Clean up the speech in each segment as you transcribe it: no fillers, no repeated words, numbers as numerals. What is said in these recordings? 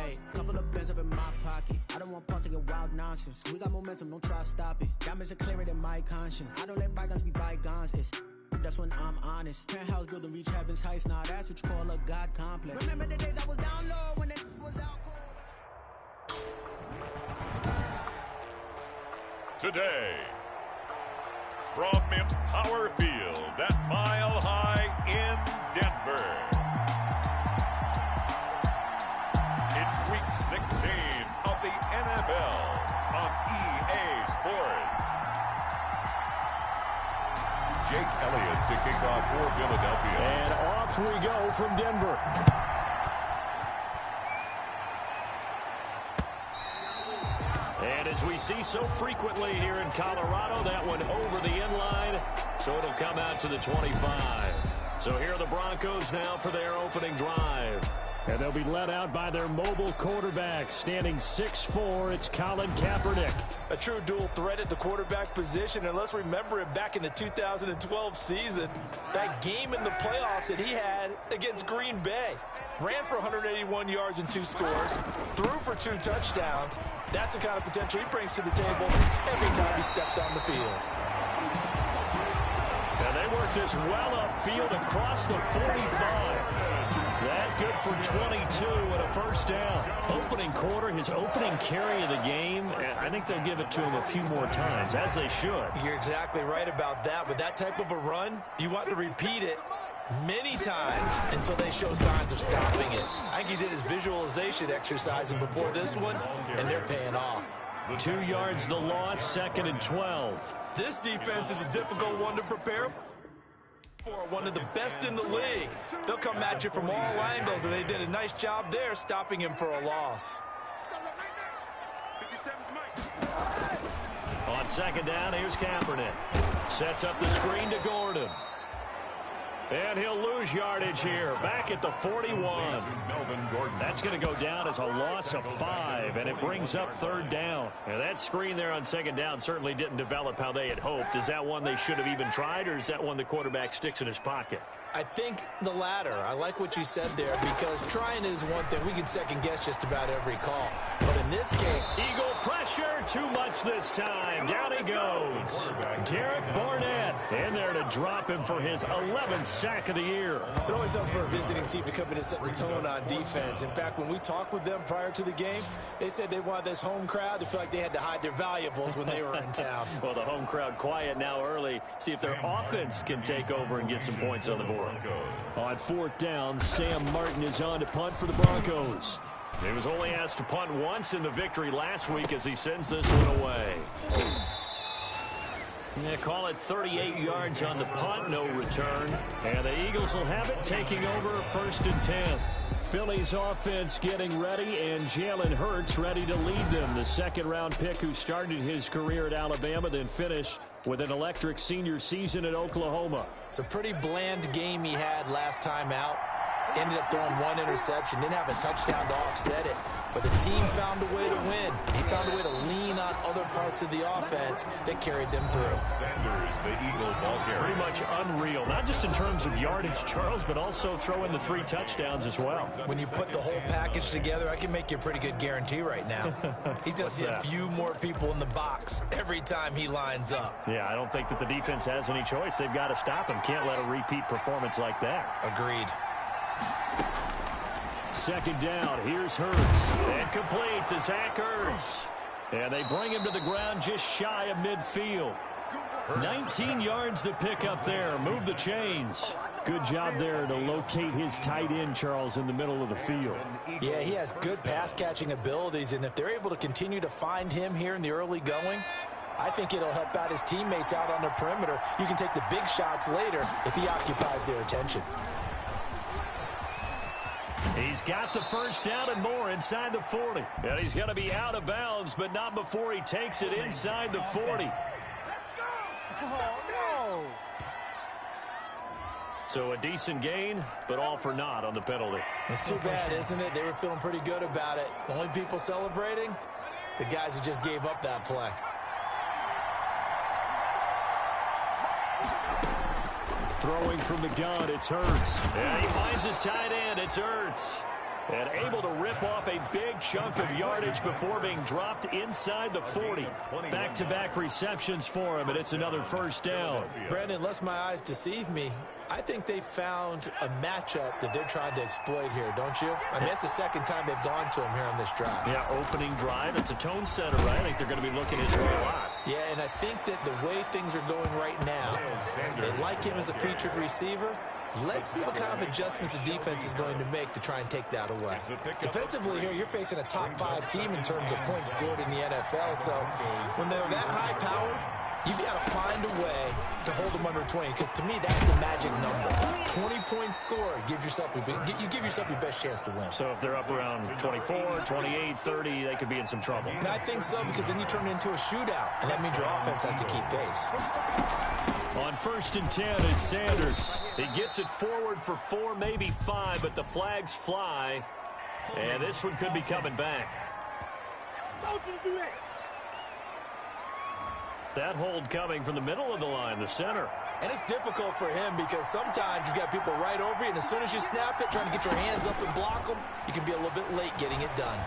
Hey, couple of bands up in my pocket. I don't want pause to get wild nonsense. We got momentum, don't try to stop it. Diamonds are clearer than my conscience. I don't let bygones be bygones. That's when I'm honest. Penthouse building reach heaven's heights. Nah, that's what you call a God complex. Remember the days I was down low when it was out cold. Today, from Empower Field at Mile High in Denver, it's Week 16 of the NFL on EA Sports. Jake Elliott to kick off for Philadelphia. And off we go from Denver. And as we see so frequently here in Colorado, that one over the inline, so it'll come out to the 25. So here are the Broncos now for their opening drive. And they'll be led out by their mobile quarterback, standing 6'4", it's Colin Kaepernick. A true dual threat at the quarterback position, and let's remember it back in the 2012 season. That game in the playoffs that he had against Green Bay. Ran for 181 yards and 2 scores, threw for 2 touchdowns. That's the kind of potential he brings to the table every time he steps on the field. And they work this well upfield across the 45. That good for 22 and a first down. Opening quarter, his opening carry of the game, I think they'll give it to him a few more times, as they should. You're exactly right about that. With that type of a run, you want to repeat it many times until they show signs of stopping it. I think he did his visualization exercises before this one, and they're paying off. 2 yards the loss, 2nd and 12. This defense is a difficult one to prepare for, one of the best in the league. They'll come at you from all angles, and they did a nice job there stopping him for a loss. On 2nd down, here's Kaepernick. Sets up the screen to Gordon. And he'll lose yardage here, back at the 41. That's going to go down as a loss of 5, and it brings up 3rd down. Now, that screen there on 2nd down certainly didn't develop how they had hoped. Is that one they should have even tried, or is that one the quarterback sticks in his pocket? I think the latter. I like what you said there, because trying is one thing. We can second-guess just about every call. But in this case, Eagle pressure, too much this time. Down he goes. Derek Barnett in there to drop him for his 11th sack of the year. It always helps for a visiting team to come in and set the tone on defense. In fact, when we talked with them prior to the game, they said they wanted this home crowd to feel like they had to hide their valuables when they were in town. Well, the home crowd quiet now early. See if their offense can take over and get some points on the board. On 4th down, Sam Martin is on to punt for the Broncos. He was only asked to punt once in the victory last week as he sends this one away. Yeah, call it 38 yards on the punt, no return. And the Eagles will have it, taking over 1st and 10. Philly's offense getting ready, and Jalen Hurts ready to lead them. The 2nd-round pick who started his career at Alabama, then finished with an electric senior season at Oklahoma. It's a pretty bland game he had last time out. Ended up throwing 1 interception. Didn't have a touchdown to offset it. But the team found a way to win. He found a way to lean on other parts of the offense that carried them through. Sanders, the Eagle ball carrier. Pretty much unreal, not just in terms of yardage, Charles, but also throwing the 3 touchdowns as well. When you put the whole package together, I can make you a pretty good guarantee right now. He's going to see a few more people in the box every time he lines up. Yeah, I don't think that the defense has any choice. They've got to stop him. Can't let a repeat performance like that. Agreed. 2nd down, here's Hurts. And complete to Zach Ertz. And they bring him to the ground just shy of midfield. 19 yards to pick up there. Move the chains. Good job there to locate his tight end, Charles, in the middle of the field. Yeah, he has good pass-catching abilities, and if they're able to continue to find him here in the early going, I think it'll help out his teammates out on the perimeter. You can take the big shots later if he occupies their attention. He's got the 1st down and more inside the 40. And he's going to be out of bounds, but not before he takes it inside the 40. So a decent gain, but all for naught on the penalty. It's too bad, isn't it? They were feeling pretty good about it. The only people celebrating, the guys who just gave up that play. Throwing from the gun, it's Hurts. Yeah, he finds his tight end. It's Ertz. And able to rip off a big chunk of yardage before being dropped inside the 40. Back-to-back receptions for him, and it's another first down. Brandon, unless my eyes deceive me, I think they found a matchup that they're trying to exploit here, don't you? I mean, that's the second time they've gone to him here on this drive. Yeah, opening drive. It's a tone setter, right? I think they're going to be looking his way a lot. Yeah, and I think that the way things are going right now, they like him as a featured receiver. Let's see what kind of adjustments the defense is going to make to try and take that away. Defensively here, you're facing a top-5 team in terms of points scored in the NFL, so when they're that high-powered, you've got to find a way to hold them under 20, because to me, that's the magic number. 20-point score, you give yourself your best chance to win. So if they're up around 24, 28, 30, they could be in some trouble. I think so, because then you turn it into a shootout, and that means your offense has to keep pace. On 1st and 10, it's Sanders. He gets it forward for 4, maybe 5, but the flags fly, and this one could be coming back. That hold coming from the middle of the line, the center. And it's difficult for him because sometimes you've got people right over you, and as soon as you snap it, trying to get your hands up and block them, you can be a little bit late getting it done.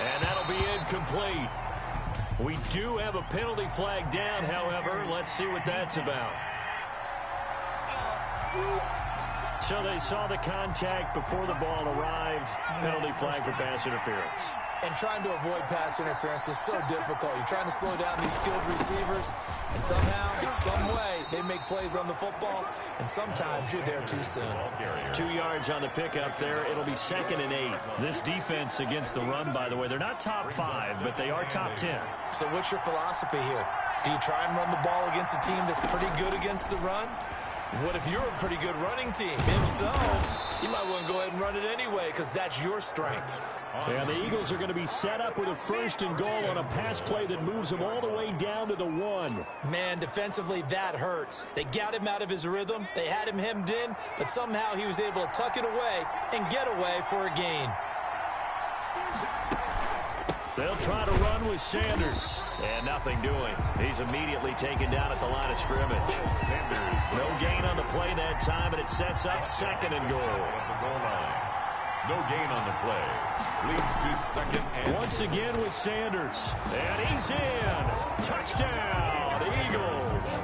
And that'll be incomplete. We do have a penalty flag down, however. Let's see what that's about. So they saw the contact before the ball arrived. Penalty flag for pass interference. And trying to avoid pass interference is so difficult. You're trying to slow down these skilled receivers, and somehow, in some way, they make plays on the football, and sometimes you're there too soon. 2 yards on the pickup there. It'll be 2nd and 8. This defense against the run, by the way, they're not top 5, but they are top 10. So what's your philosophy here? Do you try and run the ball against a team that's pretty good against the run? What if you're a pretty good running team? If so, you might want to go ahead and run it anyway because that's your strength. And the Eagles are going to be set up with a 1st and goal on a pass play that moves them all the way down to the 1. Man, defensively, that hurts. They got him out of his rhythm. They had him hemmed in, but somehow he was able to tuck it away and get away for a gain. They'll try to run with Sanders. And nothing doing. He's immediately taken down at the line of scrimmage. No gain on the play that time, and it sets up 2nd and goal. No gain on the play. Leads to 2nd and once again with Sanders. And he's in. Touchdown, Eagles.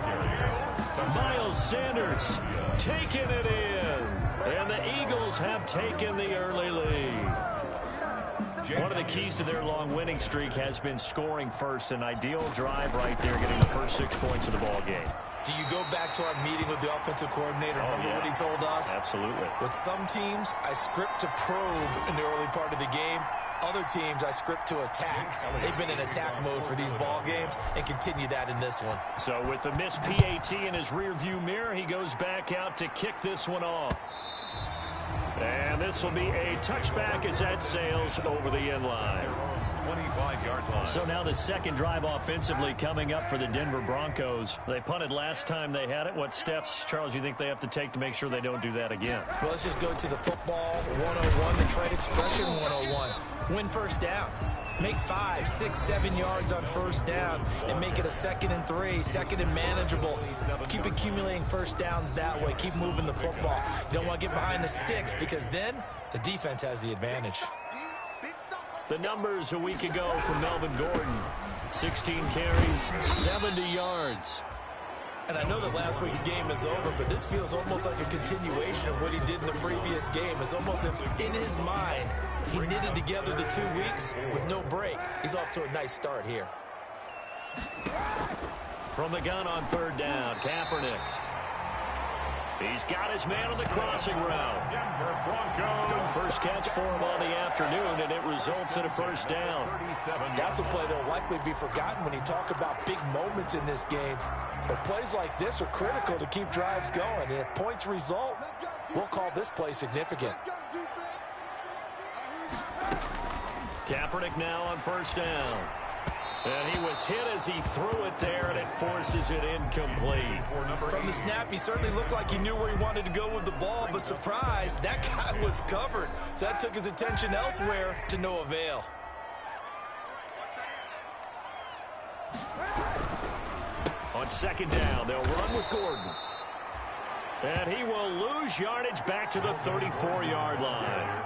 Miles Sanders taking it in. And the Eagles have taken the early lead. One of the keys to their long winning streak has been scoring first. An ideal drive right there, getting the first 6 points of the ball game. Do you go back to our meeting with the offensive coordinator? Remember what he told us? Absolutely. With some teams, I script to probe in the early part of the game. Other teams, I script to attack. They've been in attack mode for these ball games and continue that in this one. So with the missed PAT in his rearview mirror, he goes back out to kick this one off. And this will be a touchback as that sails over the end line. 25-yard line. So now the second drive offensively coming up for the Denver Broncos. They punted last time they had it. What steps, Charles, you think they have to take to make sure they don't do that again? Well, let's just go to the football 101, the trade expression 101. Win first down. Make 5, 6, 7 yards on first down and make it a 2nd and 3, 2nd and manageable. Keep accumulating first downs that way. Keep moving the football. You don't want to get behind the sticks because then the defense has the advantage. The numbers a week ago from Melvin Gordon. 16 carries, 70 yards. And I know that last week's game is over, but this feels almost like a continuation of what he did in the previous game. It's almost as if in his mind, he knitted together the 2 weeks with no break. He's off to a nice start here. From the gun on 3rd down, Kaepernick. He's got his man on the crossing route. Denver Broncos. First catch for him on the afternoon, and it results in a first down. That's a play that will likely be forgotten when you talk about big moments in this game. But plays like this are critical to keep drives going. And if points result, we'll call this play significant. Kaepernick now on 1st down. And he was hit as he threw it there, and it forces it incomplete. From the snap, he certainly looked like he knew where he wanted to go with the ball, but surprise, that guy was covered. So that took his attention elsewhere to no avail. On 2nd down, they'll run with Gordon. And he will lose yardage back to the 34-yard line.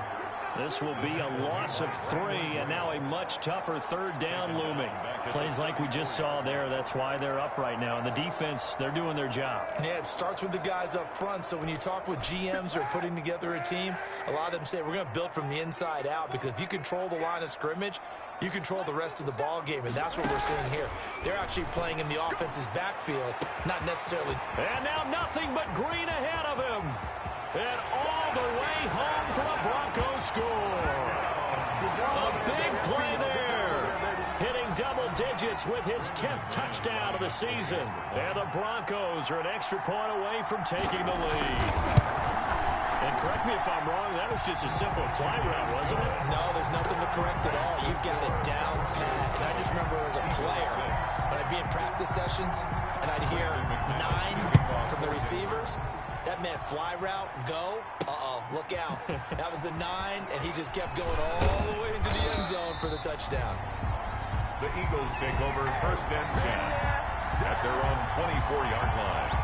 This will be a loss of 3, and now a much tougher third down looming. Plays like we just saw there, that's why they're up right now. And the defense, they're doing their job. Yeah, it starts with the guys up front. So when you talk with GMs who are putting together a team, a lot of them say we're going to build from the inside out, because if you control the line of scrimmage, you control the rest of the ball game, and that's what we're seeing here. They're actually playing in the offense's backfield, not necessarily. And now nothing but green ahead of him. And all the way home for the Broncos score. A big play there. Hitting double digits with his 10th touchdown of the season. And the Broncos are an extra point away from taking the lead. And correct me if I'm wrong, that was just a simple fly route, wasn't it? No, there's nothing to correct at all. You've got it down pat. And I just remember as a player, when I'd be in practice sessions, and I'd hear 9 from the receivers, that meant fly route, go, look out. That was the 9, and he just kept going all the way into the end zone for the touchdown. The Eagles take over 1st and 10 at their own 24-yard line.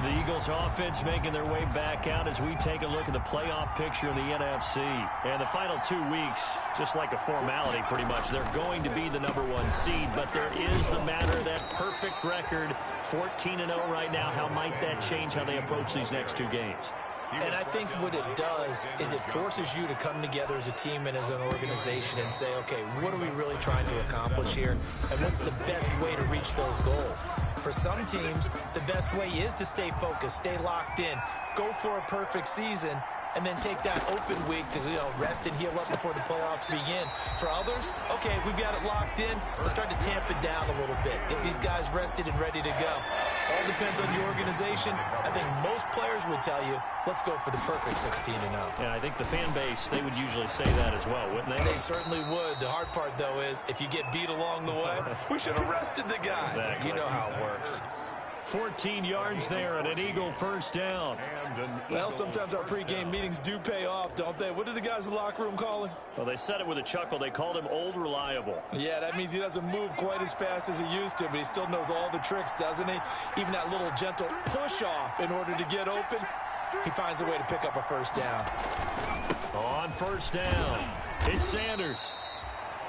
The Eagles offense making their way back out as we take a look at the playoff picture in the NFC. And the final 2 weeks, just like a formality pretty much, they're going to be the #1 seed. But there is the matter of that perfect record, 14-0 right now. How might that change how they approach these next 2 games? And I think what it does is it forces you to come together as a team and as an organization and say, okay, what are we really trying to accomplish here? And what's the best way to reach those goals? For some teams, the best way is to stay focused, stay locked in, go for a perfect season, and then take that open week to rest and heal up before the playoffs begin. For others, okay, we've got it locked in. Let's start to tamp it down a little bit. Get these guys rested and ready to go. All depends on your organization. I think most players would tell you, let's go for the perfect 16-0. Yeah, I think the fan base, they would usually say that as well, wouldn't they? They certainly would. The hard part, though, is if you get beat along the way, we should have rested the guys. Exactly. You know how it works. 14 yards there and an Eagle first down. Well, sometimes our pregame meetings do pay off, don't they? What do the guys in the locker room call him? Well, they said it with a chuckle. They called him Old Reliable. Yeah, that means he doesn't move quite as fast as he used to, but he still knows all the tricks, doesn't he? Even that little gentle push-off in order to get open, he finds a way to pick up a first down. On first down, it's Sanders.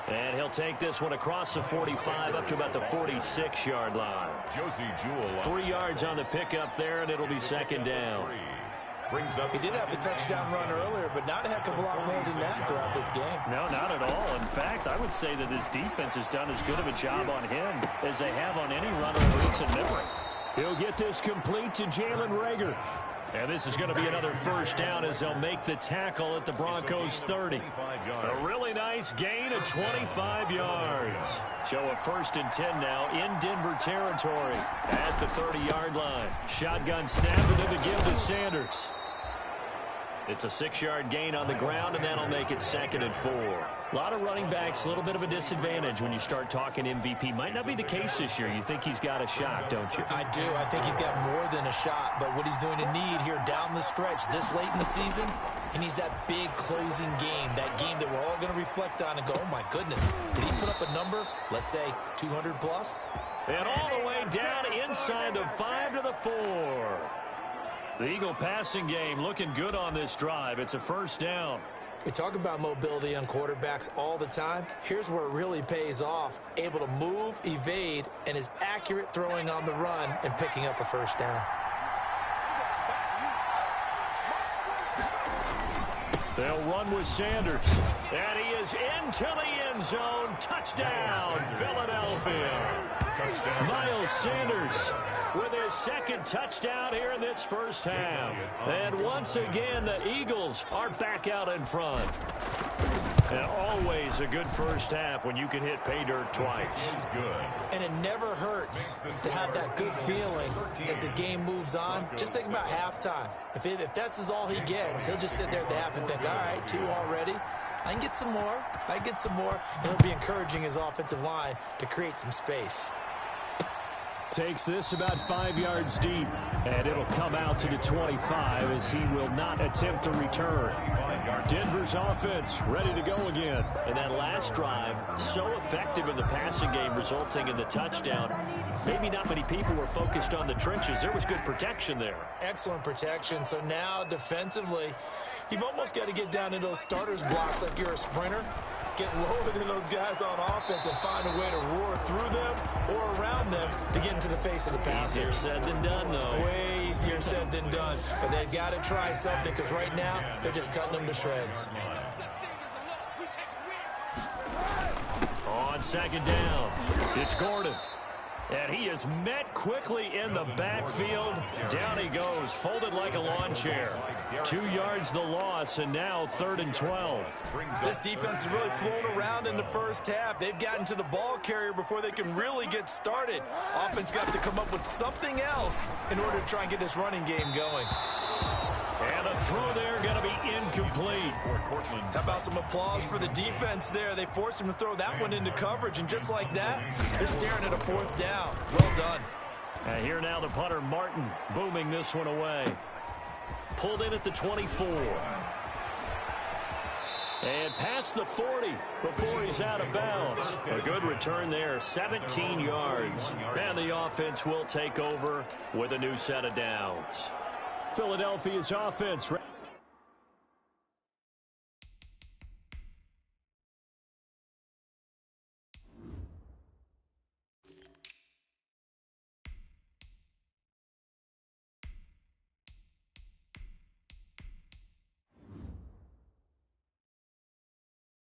And he'll take this one across the 45 up to about the 46-yard line. Josie Jewell. 3 yards on the pickup there, and it'll be second down. He did have the touchdown run earlier, but not a heck of a lot more than that throughout this game. No, not at all. In fact, I would say that this defense has done as good of a job on him as they have on any runner in recent memory. He'll get this complete to Jalen Reagor. And this is going to be another first down as they'll make the tackle at the Broncos 30. A really nice gain of 25 yards. So a 1st and 10 now in Denver territory at the 30-yard line. Shotgun snap and then the give to Sanders. It's a 6-yard gain on the ground, and that'll make it 2nd and 4. A lot of running backs, a little bit of a disadvantage when you start talking MVP. Might not be the case this year. You think he's got a shot, don't you? I do. I think he's got more than a shot, but what he's going to need here down the stretch this late in the season, he needs that big closing game, that game that we're all going to reflect on and go, oh, my goodness, did he put up a number, let's say 200 plus? And all the way down inside the 5 to the 4. The Eagle passing game looking good on this drive. It's a first down. We talk about mobility on quarterbacks all the time. Here's where it really pays off. Able to move, evade, and is accurate throwing on the run and picking up a first down. They'll run with Sanders. And he is into the end zone. Touchdown, Philadelphia. Touchdown. Miles Sanders with his 2nd touchdown here in this first half. And once again, the Eagles are back out in front. And always a good first half when you can hit pay dirt twice. And it never hurts to have that good feeling as the game moves on. Just think about halftime. If that's all he gets, he'll just sit there at the half and think, all right, 2 already. I can get some more. I can get some more. And it'll be encouraging his offensive line to create some space. Takes this about 5 yards deep, and it'll come out to the 25 as he will not attempt to return. Denver's offense ready to go again. And that last drive, so effective in the passing game, resulting in the touchdown. Maybe not many people were focused on the trenches. There was good protection there. Excellent protection. So now defensively, you've almost got to get down into those starters blocks like you're a sprinter. Get lower than those guys on offense and find a way to roar through them or around them to get into the face of the passer. Easier said than done, though. Way easier said than done. But they've got to try something because right now they're just cutting them to shreds. On second down, it's Gordon. And he is met quickly in the backfield. Down he goes, folded like a lawn chair. 2 yards the loss, and now 3rd and 12. This defense has really flown around in the first half. They've gotten to the ball carrier before they can really get started. Offense got to come up with something else in order to try and get this running game going. And a throw there going to be incomplete. How about some applause for the defense there? They forced him to throw that one into coverage, and just like that, they're staring at a 4th down. Well done. And here now the punter, Martin, booming this one away. Pulled in at the 24. And past the 40 before he's out of bounds. A good return there, 17 yards. And the offense will take over with a new set of downs. Philadelphia's offense.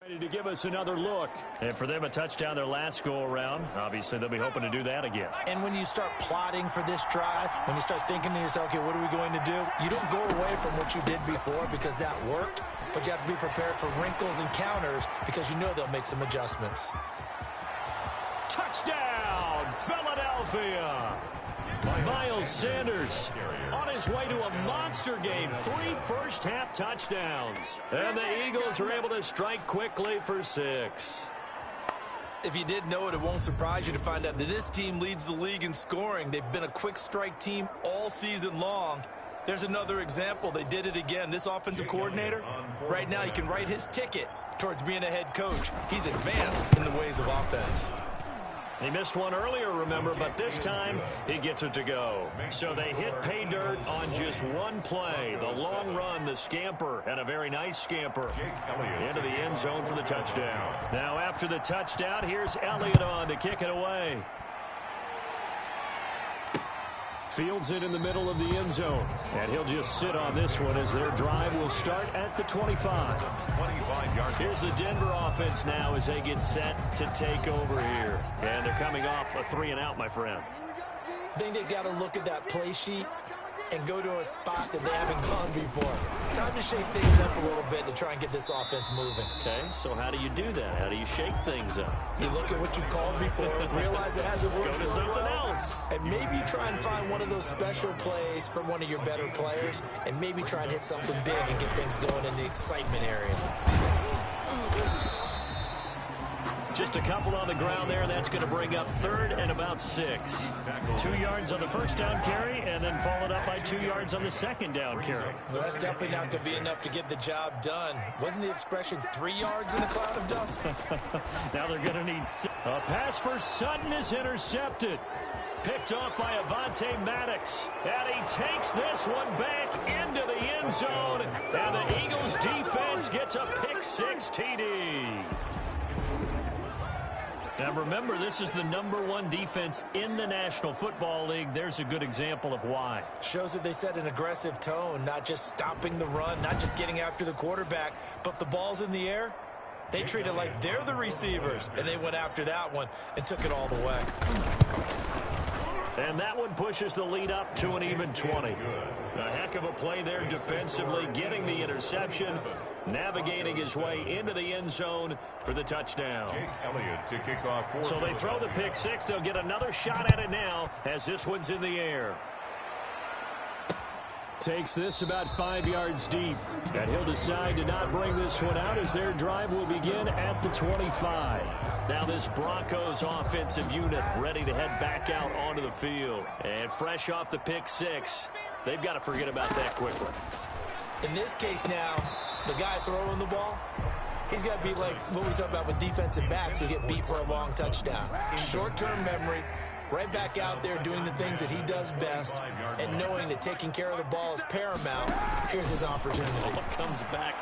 Ready to give us another look. And for them, a touchdown their last go-around. Obviously, they'll be hoping to do that again. And when you start plotting for this drive, when you start thinking to yourself, okay, what are we going to do? You don't go away from what you did before because that worked, but you have to be prepared for wrinkles and counters because you know they'll make some adjustments. Touchdown, Philadelphia! Miles Sanders on his way to a monster game. 3 first-half touchdowns. And the Eagles are able to strike quickly for 6. If you didn't know it, it won't surprise you to find out that this team leads the league in scoring. They've been a quick strike team all season long. There's another example. They did it again. This offensive coordinator, right now, he can write his ticket towards being a head coach. He's advanced in the ways of offense. He missed one earlier, remember, but this time he gets it to go. So they hit pay dirt on just one play. The long run, the scamper, and a very nice scamper into the end zone for the touchdown. Now after the touchdown, here's Elliott on to kick it away. Fields it in the middle of the end zone. And he'll just sit on this one as their drive will start at the 25. Here's the Denver offense now as they get set to take over here. And they're coming off a 3-and-out, my friend. I think they've got to look at that play sheet and go to a spot that they haven't gone before. Time to shake things up a little bit to try and get this offense moving. Okay, so how do you do that? How do you shake things up? You look at what you've called before, realize it hasn't worked Go to so something well, else. and maybe try and find one of those special plays for one of your better players, and maybe try and hit something big and get things going in the excitement area. Just a couple on the ground there, and that's going to bring up 3rd and about 6. 2 yards on the first down carry, and then followed up by 2 yards on the second down carry. Well, that's definitely not going to be enough to get the job done. Wasn't the expression 3 yards in a cloud of dust? Now they're going to need a pass for Sutton is intercepted. Picked off by Avonte Maddox. And he takes this one back into the end zone. And the Eagles defense gets a pick-6 TD. Now remember, this is the #1 defense in the National Football League. There's a good example of why. Shows that they set an aggressive tone, not just stopping the run, not just getting after the quarterback, but if the ball's in the air, they treat it like they're the receivers, and they went after that one and took it all the way. And that one pushes the lead up to an even 20. A heck of a play there defensively, getting the interception, navigating his way into the end zone for the touchdown. To kick off so they throw the pick-6. They'll get another shot at it now as this one's in the air. Takes this about 5 yards deep. And he'll decide to not bring this one out as their drive will begin at the 25. Now this Broncos offensive unit ready to head back out onto the field. And fresh off the pick six, they've got to forget about that quickly. In this case now, the guy throwing the ball, he's got to be like what we talk about with defensive backs who get beat for a long touchdown. Short-term memory, right back out there doing the things that he does best, and knowing that taking care of the ball is paramount. Here's his opportunity. Comes back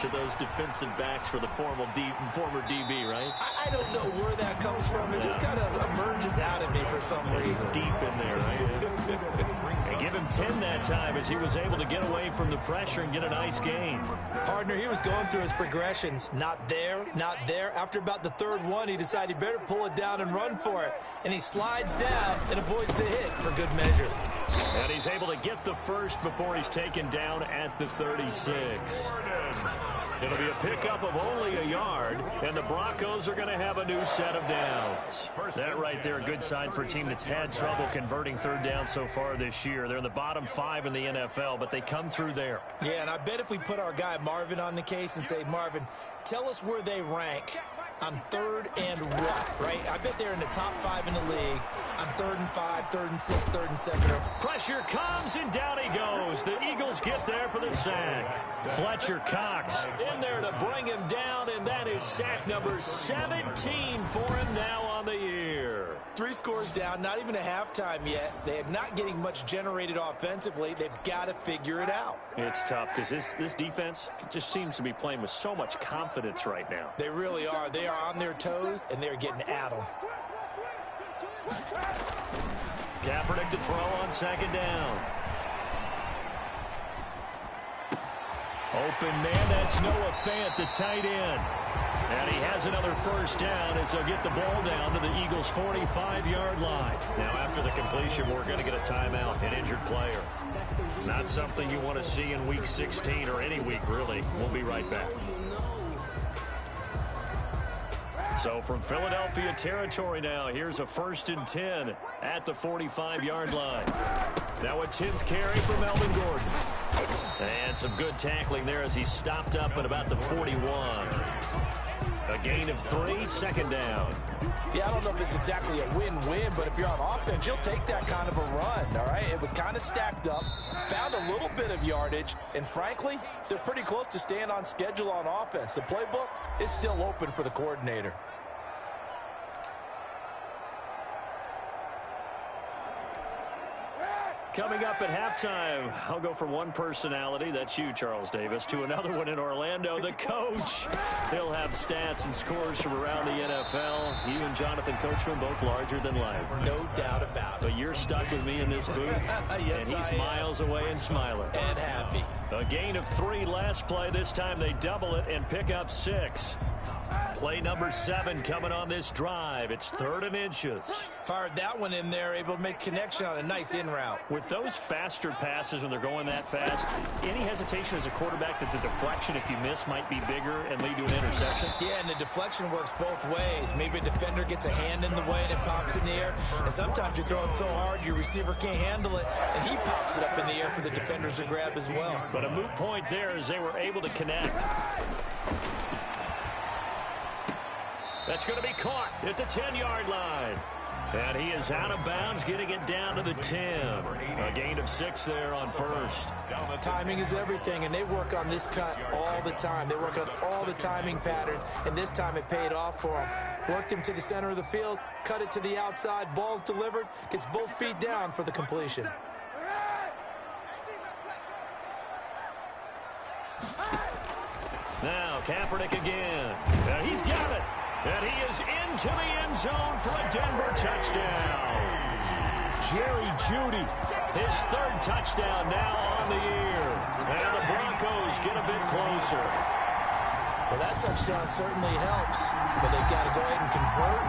to those defensive backs for the former DB, right? I don't know where that comes from. It just kind of emerges out of me for some reason. Deep in there, right? And give him 10 that time as he was able to get away from the pressure and get a nice gain. Partner, he was going through his progressions. Not there, not there. After about the third one, he decided he better pull it down and run for it. And he slides down and avoids the hit for good measure. And he's able to get the first before he's taken down at the 36. It'll be a pickup of only a yard, and the Broncos are going to have a new set of downs. That right there, a good sign for a team that's had trouble converting third down so far this year. They're in the bottom 5 in the NFL, but they come through there. Yeah, and I bet if we put our guy Marvin on the case and say, Marvin, tell us where they rank on third and what, right? I bet they're in the top 5 in the league on 3rd and 5, 3rd and 6, 3rd and 7. Pressure comes, and down he goes. The Eagles get there for the sack. Fletcher Cox in there to bring him down, and that is sack number 17 for him now on the year. 3 scores down, not even a halftime yet. They are not getting much generated offensively. They've got to figure it out. It's tough because this defense just seems to be playing with so much confidence right now. They really are. They are on their toes, and they're getting at them. Kaepernick to throw on second down. Open man, that's Noah Fant, the tight end. And he has another first down as they'll get the ball down to the Eagles' 45-yard line. Now, after the completion, we're going to get a timeout, an injured player. Not something you want to see in Week 16 or any week, really. We'll be right back. So from Philadelphia territory now, here's a 1st and 10 at the 45-yard line. Now a 10th carry for Melvin Gordon. And some good tackling there as he stopped up at about the 41. A gain of 3, second down. Yeah, I don't know if it's exactly a win-win, but if you're on offense, you'll take that kind of a run, all right? It was kind of stacked up, found a little bit of yardage, and frankly, they're pretty close to staying on schedule on offense. The playbook is still open for the coordinator. Coming up at halftime, I'll go from one personality, that's you, Charles Davis, to another one in Orlando, the coach. He'll have stats and scores from around the NFL. You and Jonathan Coachman, both larger than life. No doubt about it. But you're stuck with me in this booth, yes, and he's miles away and smiling. And happy. A gain of 3 last play. This time they double it and pick up 6. Play number 7 coming on this drive. It's 3rd and inches. Fired that one in there, able to make connection on a nice in route. With those faster passes when they're going that fast, any hesitation as a quarterback that the deflection, if you miss, might be bigger and lead to an interception? Yeah, and the deflection works both ways. Maybe a defender gets a hand in the way and it pops in the air. And sometimes you throw it so hard your receiver can't handle it, and he pops it up in the air for the defenders to grab as well. But a moot point there as they were able to connect. That's going to be caught at the 10-yard line. And he is out of bounds, getting it down to the 10. A gain of 6 there on first. Timing is everything, and they work on this cut all the time. They work on all the timing patterns, and this time it paid off for him. Worked him to the center of the field, cut it to the outside, ball's delivered, gets both feet down for the completion. Now Kaepernick again. And he's got it. And he is into the end zone for a Denver touchdown. Jerry Jeudy, his 3rd touchdown now on the year. And the Broncos get a bit closer. Well, that touchdown certainly helps, but they've got to go ahead and convert,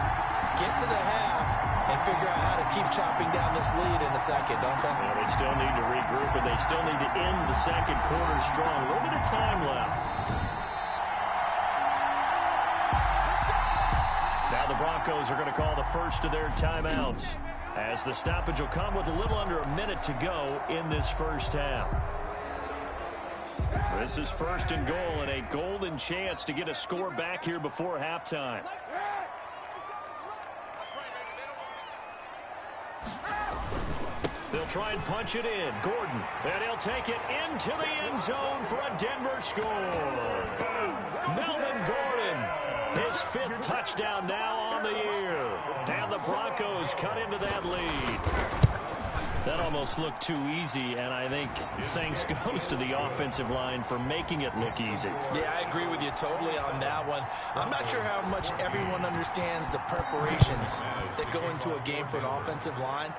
get to the half, and figure out how to keep chopping down this lead in the second, don't they? Well, they still need to regroup, and they still need to end the second quarter strong. A little bit of time left. Now the Broncos are going to call the first of their timeouts as the stoppage will come with a little under a minute to go in this first half. This is 1st and goal and a golden chance to get a score back here before halftime. They'll try and punch it in. Gordon. And he'll take it into the end zone for a Denver score. Melvin Gordon. His 5th touchdown now on the year. And the Broncos cut into that lead. That almost looked too easy, and I think thanks goes to the offensive line for making it look easy. Yeah, I agree with you totally on that one. I'm not sure how much everyone understands the preparations that go into a game for an offensive line,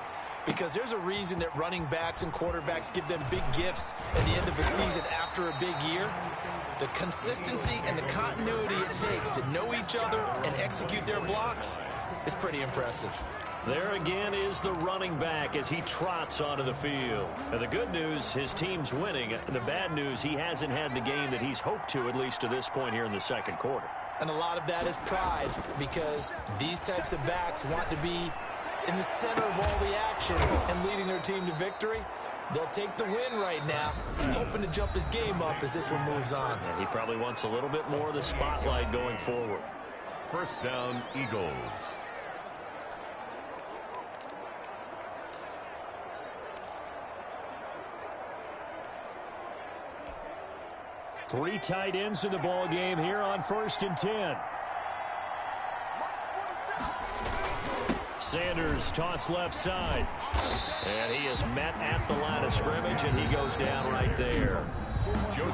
because there's a reason that running backs and quarterbacks give them big gifts at the end of the season after a big year. The consistency and the continuity it takes to know each other and execute their blocks is pretty impressive. There again is the running back as he trots onto the field. Now, the good news, his team's winning. The bad news, he hasn't had the game that he's hoped to, at least to this point here in the second quarter. And a lot of that is pride, because these types of backs want to be in the center of all the action and leading their team to victory. They'll take the win right now, hoping to jump his game up as this one moves on. And he probably wants a little bit more of the spotlight going forward. 1st down, Eagles. Three tight ends in the ball game here on 1st and 10. Sanders toss left side. And he is met at the line of scrimmage, and he goes down right there.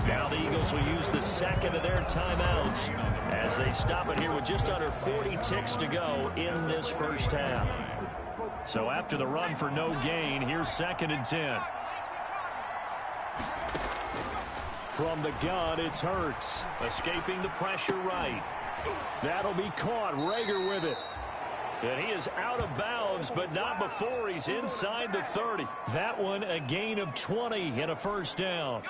Now the Eagles will use the 2nd of their timeouts as they stop it here with just under 40 ticks to go in this first half. So after the run for no gain, here's 2nd and 10. From the gun, it's Hurts. Escaping the pressure right. That'll be caught. Rager with it. And he is out of bounds, but not before he's inside the 30. That one a gain of 20 and a 1st down.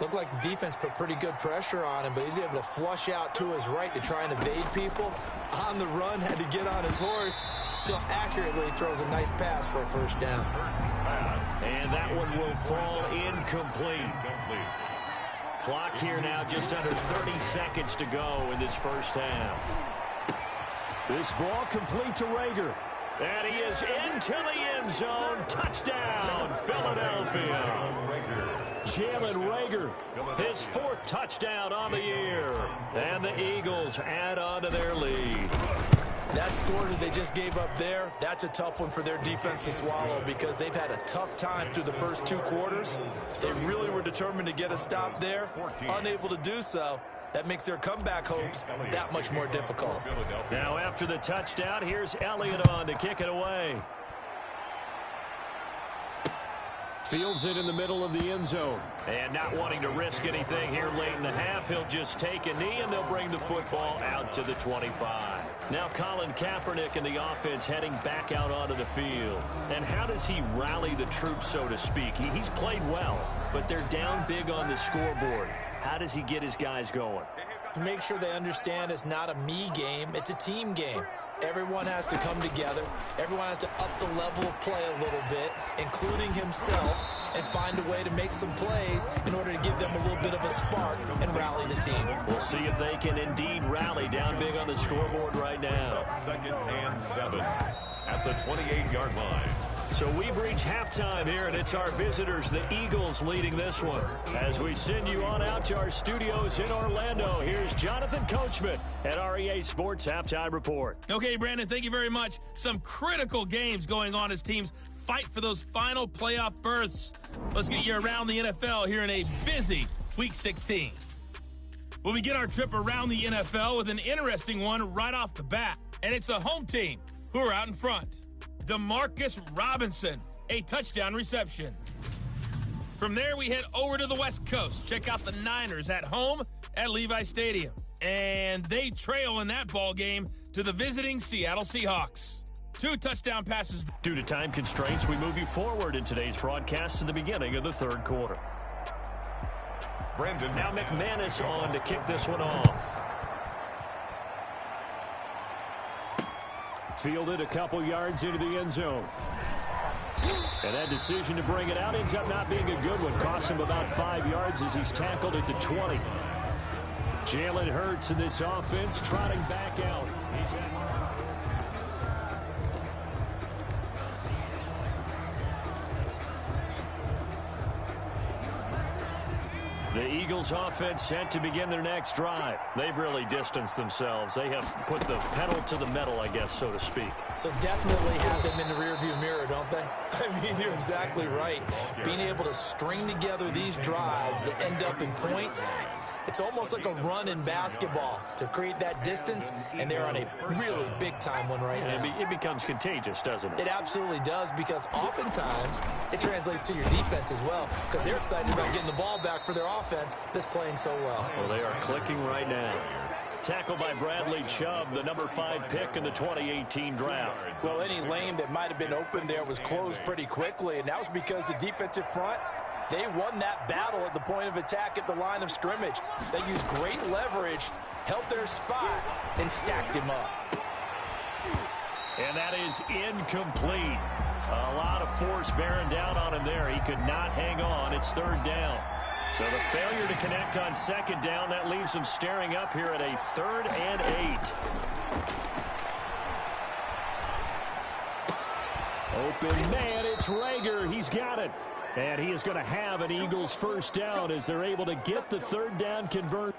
Looked like the defense put pretty good pressure on him, but he's able to flush out to his right to try and evade people. On the run, had to get on his horse. Still accurately throws a nice pass for a 1st down. And that one will fall incomplete. Clock here now just under 30 seconds to go in this first half. This ball complete to Rager. And he is into the end zone. Touchdown, Philadelphia. Jalen Rager, his 4th touchdown on the year. And the Eagles add on to their lead. That score that they just gave up there, that's a tough one for their defense to swallow, because they've had a tough time through the first 2 quarters. They really were determined to get a stop there, unable to do so. That makes their comeback hopes that much more difficult. Now after the touchdown, here's Elliott on to kick it away. Fields it in the middle of the end zone. And not wanting to risk anything here late in the half, he'll just take a knee, and they'll bring the football out to the 25. Now Colin Kaepernick and the offense heading back out onto the field. And how does he rally the troops, so to speak? He's played well, but they're down big on the scoreboard. How does he get his guys going? To make sure they understand it's not a me game, it's a team game. Everyone has to come together. Everyone has to up the level of play a little bit, including himself, and find a way to make some plays in order to give them a little bit of a spark and rally the team. We'll see if they can indeed rally down big on the scoreboard right now. 2nd and 7 at the 28-yard line. So we've reached halftime here, and it's our visitors, the Eagles, leading this one. As we send you on out to our studios in Orlando, here's Jonathan Coachman at REA Sports Halftime Report. Okay, Brandon, thank you very much. Some critical games going on as teams fight for those final playoff berths. Let's get you around the NFL here in a busy Week 16. We'll begin our trip around the NFL with an interesting one right off the bat, and it's the home team who are out in front. Demarcus Robinson, a touchdown reception. From there, we head over to the West Coast. Check out the Niners at home at Levi Stadium. And they trail in that ball game to the visiting Seattle Seahawks. 2 touchdown passes. Due to time constraints, we move you forward in today's broadcast to the beginning of the 3rd quarter. Brandon. Now McManus on to kick this one off. fielded a couple yards into the end zone. And that decision to bring it out ends up not being a good one. Cost him about 5 yards as he's tackled at the 20. Jalen Hurts in this offense trotting back out. The Eagles offense set to begin their next drive. They've really distanced themselves. They have put the pedal to the metal, I guess, so to speak. So definitely have them in the rearview mirror, don't they? I mean, you're exactly right. Being able to string together these drives that end up in points, it's almost like a run in basketball to create that distance, and they're on a really big-time one right now. It becomes contagious, doesn't it? It absolutely does, because oftentimes it translates to your defense as well, because they're excited about getting the ball back for their offense that's playing so well. Well, they are clicking right now. Tackled by Bradley Chubb, the number 5 pick in the 2018 draft. Well, any lane that might have been open there was closed pretty quickly, and that was because the defensive front, they won that battle at the point of attack at the line of scrimmage. They used great leverage, held their spot, and stacked him up. And that is incomplete. A lot of force bearing down on him there. He could not hang on. It's 3rd down. So the failure to connect on 2nd down, that leaves him staring up here at a 3rd and 8. Open man, it's Rager. He's got it. And he is going to have an Eagles first down as they're able to get the 3rd down conversion.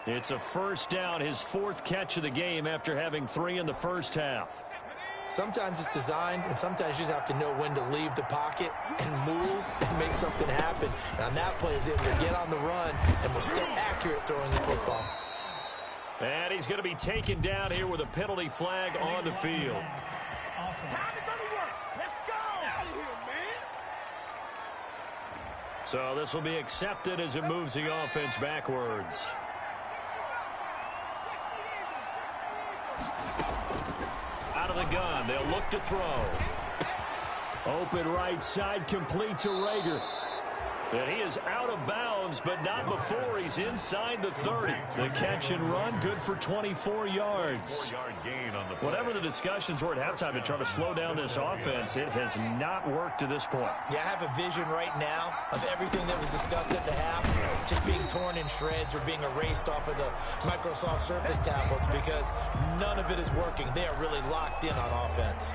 It's a first down, his 4th catch of the game after having 3 in the first half. Sometimes it's designed, and sometimes you just have to know when to leave the pocket and move and make something happen. And on that play, he was able to get on the run and was still accurate throwing the football. And he's going to be taken down here with a penalty flag on the field. So this will be accepted as it moves the offense backwards. Out of the gun, they'll look to throw. Open right side, complete to Rager. And he is out of bounds, but not before he's inside the 30. The catch and run, good for 24 yards. Whatever the discussions were at halftime to try to slow down this offense, it has not worked to this point. Yeah, I have a vision right now of everything that was discussed at the half just being torn in shreds or being erased off of the Microsoft Surface tablets because none of it is working. They are really locked in on offense.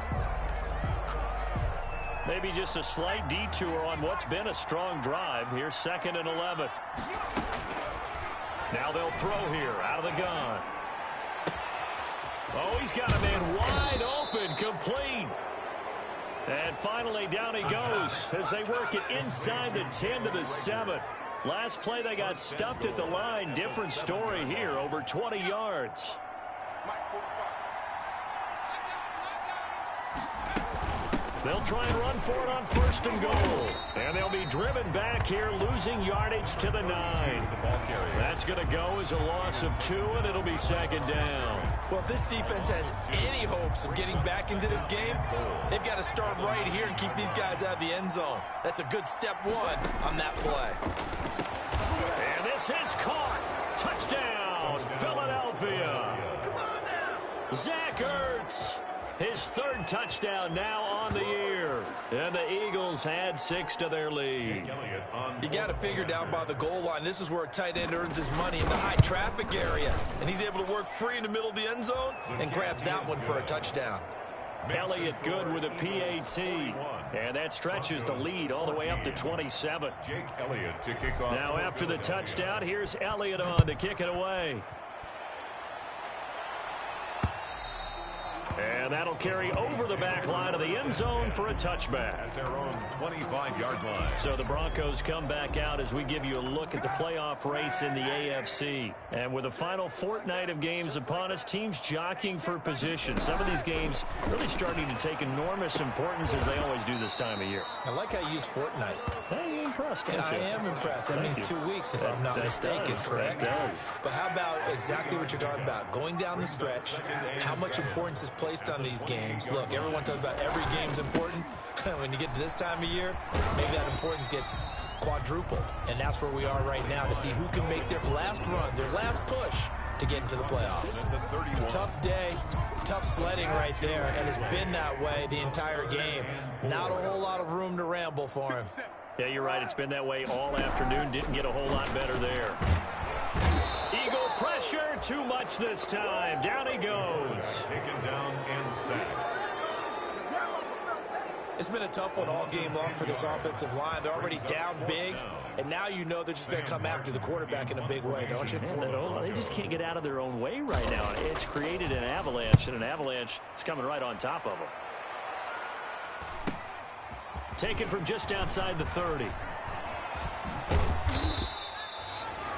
Maybe just a slight detour on what's been a strong drive. Here's 2nd and 11. Now they'll throw here out of the gun. Oh, he's got a man wide open, complete. And finally down he goes as they work it inside the 10 to the 7. Last play they got stuffed at the line. Different story here, over 20 yards. They'll try and run for it on 1st and goal. And they'll be driven back here, losing yardage to the 9. That's going to go as a loss of 2, and it'll be 2nd down. Well, if this defense has any hopes of getting back into this game, they've got to start right here and keep these guys out of the end zone. That's a good step 1 on that play. And this is caught. Touchdown, Philadelphia. Zach Ertz. His 3rd touchdown now on the year. And the Eagles add 6 to their lead. You got to figure down by the goal line. This is where a tight end earns his money, in the high traffic area. And he's able to work free in the middle of the end zone and grabs that one for a touchdown. Elliott good with a PAT. And that stretches the lead all the way up to 27. Now after the touchdown, here's Elliott on to kick it away. And that'll carry over the back line of the end zone for a touchback. At their own 25-yard line. So the Broncos come back out as we give you a look at the playoff race in the AFC. And with the final fortnight of games upon us, teams jockeying for position. Some of these games really starting to take enormous importance as they always do this time of year. I like how you use fortnight. Hey, you're impressed, don't you? I am impressed. That means 2 weeks, if I'm not mistaken, correct? That does. But how about exactly what you're talking about? Going down the stretch, how much importance is played placed on these games. Look, everyone talks about every game's important. When you get to this time of year, maybe that importance gets quadrupled. And that's where we are right now to see who can make their last run, their last push to get into the playoffs. Tough day, tough sledding right there, and it's been that way the entire game. Not a whole lot of room to ramble for him. Yeah, you're right. It's been that way all afternoon. Didn't get a whole lot better there. Eagle pressure, too much this time. Down he goes. Taken down and sacked. It's been a tough one all game long for this offensive line. They're already down big, and now you know they're just going to come after the quarterback in a big way, don't you? Man, they just can't get out of their own way right now. It's created an avalanche, and an avalanche is coming right on top of them. Taken from just outside the 30.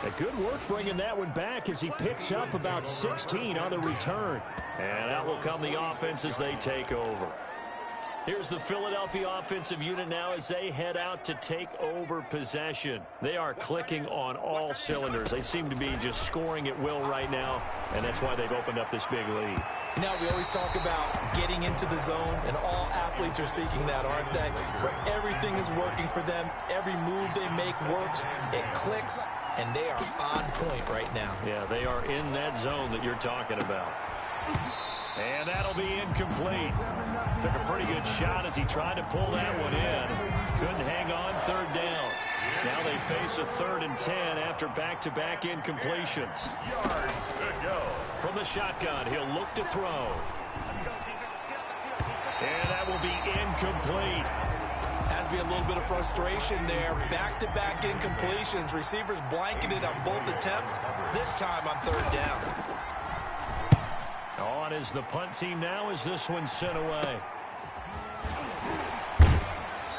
A good work bringing that one back as he picks up about 16 on the return. And out will come the offense as they take over. Here's the Philadelphia offensive unit now as they head out to take over possession. They are clicking on all cylinders. They seem to be just scoring at will right now, and that's why they've opened up this big lead. You know, we always talk about getting into the zone, and all athletes are seeking that, aren't they? Where everything is working for them, every move they make works, it clicks, and they are on point right now. Yeah, they are in that zone that you're talking about. And that'll be incomplete. Took a pretty good shot as he tried to pull that one in. Couldn't hang on, third down. Now they face a 3rd and 10 after back-to-back incompletions. Yards to go. From the shotgun, he'll look to throw. And that will be incomplete. Has to be a little bit of frustration there. Back-to-back incompletions. Receivers blanketed on both attempts, this time on 3rd down. On is the punt team now as this one's sent away.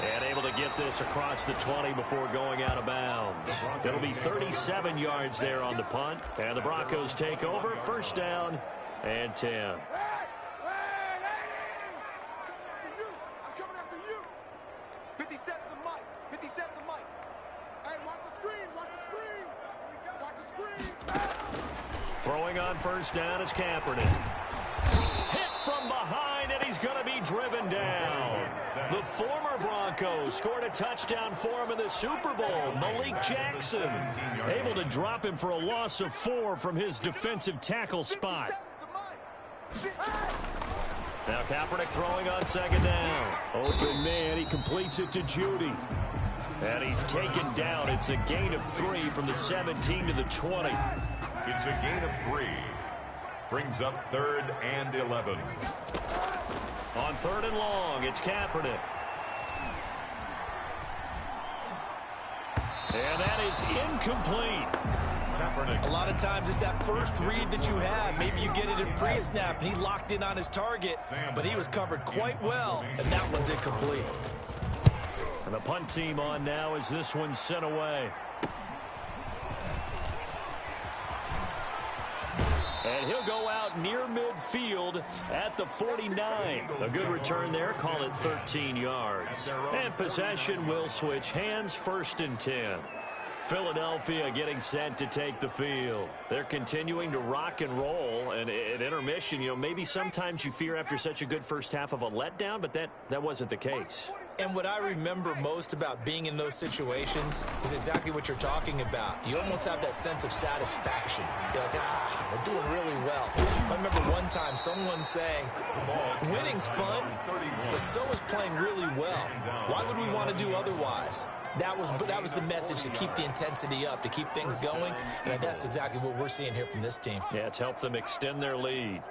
And able to get this across the 20 before going out of bounds. It'll be 37 yards there on the punt. And the Broncos take over, 1st down and 10. I'm coming after you. 57 the mic. 57 the mic. Hey, watch the screen. Watch the screen. Watch the screen. Throwing on 1st down is Kaepernick. Hit from behind, and he's going to be driven down. The former Broncos scored a touchdown for him in the Super Bowl. Malik Jackson able to drop him for a loss of 4 from his defensive tackle spot. Now Kaepernick throwing on 2nd down. Open man, he completes it to Judy. And he's taken down. It's a gain of 3 from the 17 to the 20. It's a gain of 3. Brings up 3rd and 11. On 3rd and long, it's Kaepernick. And that is incomplete. Kaepernick. A lot of times it's that first read that you have. Maybe you get it in pre-snap, and he locked in on his target, but he was covered quite well, and that one's incomplete. And the punt team on now as this one's sent away. And he'll go out near midfield at the 49. A good return there. Call it 13 yards. And possession will switch hands, 1st and 10. Philadelphia getting set to take the field. They're continuing to rock and roll. And at intermission, you know, maybe sometimes you fear after such a good first half of a letdown, but that wasn't the case. And what I remember most about being in those situations is exactly what you're talking about. You almost have that sense of satisfaction. You're like, we're doing really well. I remember one time someone saying, winning's fun, but so is playing really well. Why would we want to do otherwise? That was the message, to keep the intensity up, to keep things going, and that's exactly what we're seeing here from this team. Yeah, it's helped them extend their lead.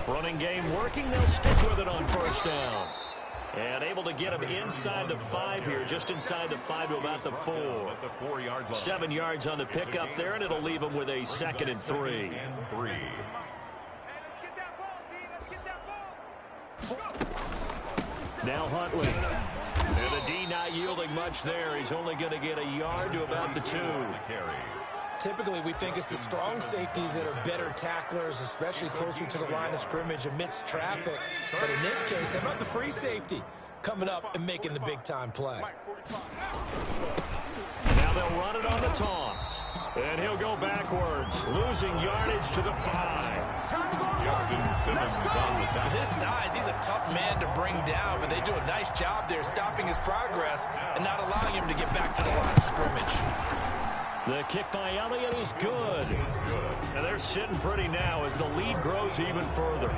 Running game working, they'll stick with it on 1st down. And able to get him inside the 5 here, just inside the 5 to about the 4. 7 yards on the pickup there, and it'll leave him with a 2nd and 3. Now Huntley. And the D not yielding much there. He's only going to get a yard to about the 2. Typically, we think it's the strong safeties that are better tacklers, especially closer to the line of scrimmage amidst traffic. But in this case, how about the free safety coming up and making the big-time play? Now they'll run it on the toss. And he'll go backwards, losing yardage to the 5. Justin Simmons on the tackle. With his size, he's a tough man to bring down, but they do a nice job there stopping his progress and not allowing him to get back to the line of scrimmage. The kick by Elliott is good. And they're sitting pretty now as the lead grows even further.